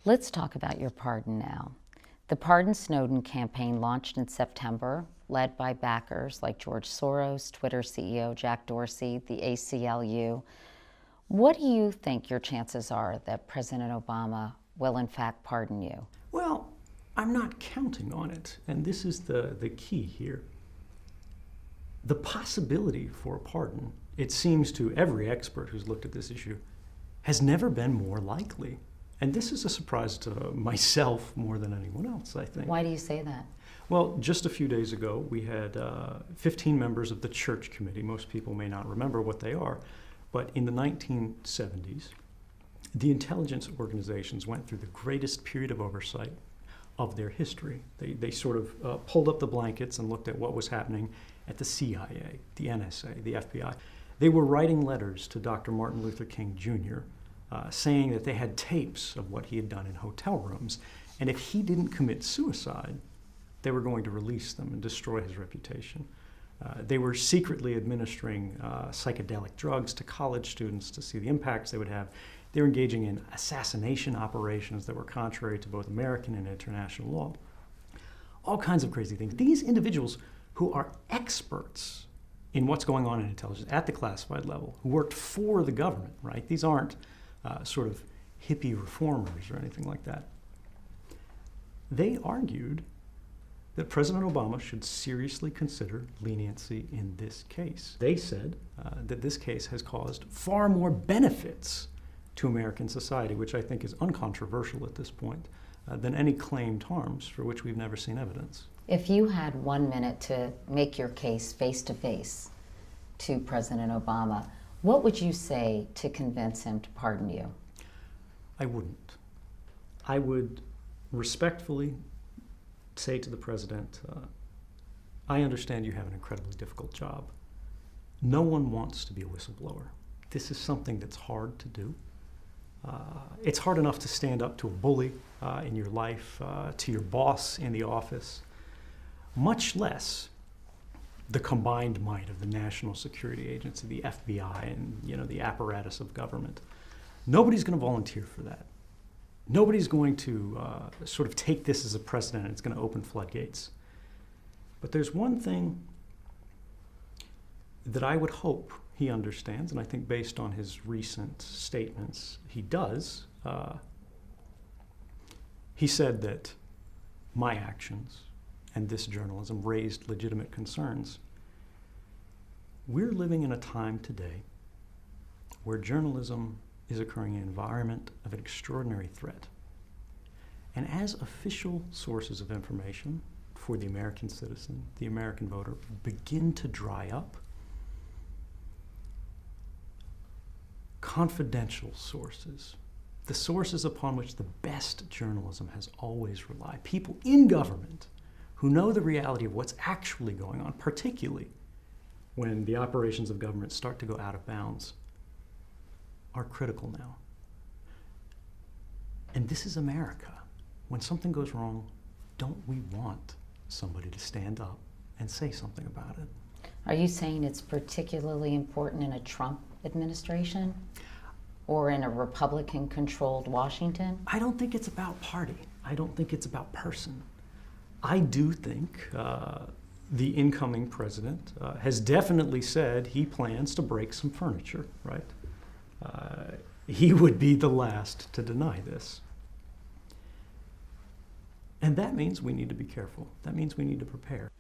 Let's talk about your pardon now. The Pardon Snowden campaign launched in September, led by backers like George Soros, Twitter CEO Jack Dorsey, the ACLU. What do you think your chances are that President Obama will in fact pardon you? Well, I'm not counting on it, and this is the key here. The possibility for a pardon, it seems to every expert who's looked at this issue, has never been more likely. And this is a surprise to myself more than anyone else, I think. Why do you say that? Well, just a few days ago, we had 15 members of the Church Committee. Most people may not remember what they are, but in the 1970s, the intelligence organizations went through the greatest period of oversight of their history. They sort of pulled up the blankets and looked at what was happening at the CIA, the NSA, the FBI. They were writing letters to Dr. Martin Luther King Jr., saying that they had tapes of what he had done in hotel rooms, and if he didn't commit suicide, they were going to release them and destroy his reputation. They were secretly administering psychedelic drugs to college students to see the impacts they would have. They were engaging in assassination operations that were contrary to both American and international law. All kinds of crazy things. These individuals who are experts in what's going on in intelligence at the classified level, who worked for the government, right? These aren't sort of hippie reformers or anything like that. They argued that President Obama should seriously consider leniency in this case. They said that this case has caused far more benefits to American society, which I think is uncontroversial at this point, than any claimed harms for which we've never seen evidence. If you had 1 minute to make your case face-to-face to President Obama, what would you say to convince him to pardon you? I wouldn't. I would respectfully say to the president, I understand you have an incredibly difficult job. No one wants to be a whistleblower. This is something that's hard to do. It's hard enough to stand up to a bully in your life, to your boss in the office, much less the combined might of the National Security Agency, the FBI, and the apparatus of government. Nobody's going to volunteer for that. Nobody's going to sort of take this as a precedent and it's going to open floodgates. But there's one thing that I would hope he understands, and I think based on his recent statements, he does. He said that my actions and this journalism raised legitimate concerns. We're living in a time today where journalism is occurring in an environment of an extraordinary threat. And as official sources of information for the American citizen, the American voter, begin to dry up, confidential sources, the sources upon which the best journalism has always relied, people in government who know the reality of what's actually going on, particularly when the operations of government start to go out of bounds, are critical now. And this is America. When something goes wrong, don't we want somebody to stand up and say something about it? Are you saying it's particularly important in a Trump administration or in a Republican-controlled Washington? I don't think it's about party. I don't think it's about person. I do think the incoming president has definitely said he plans to break some furniture, right? He would be the last to deny this. And that means we need to be careful. That means we need to prepare.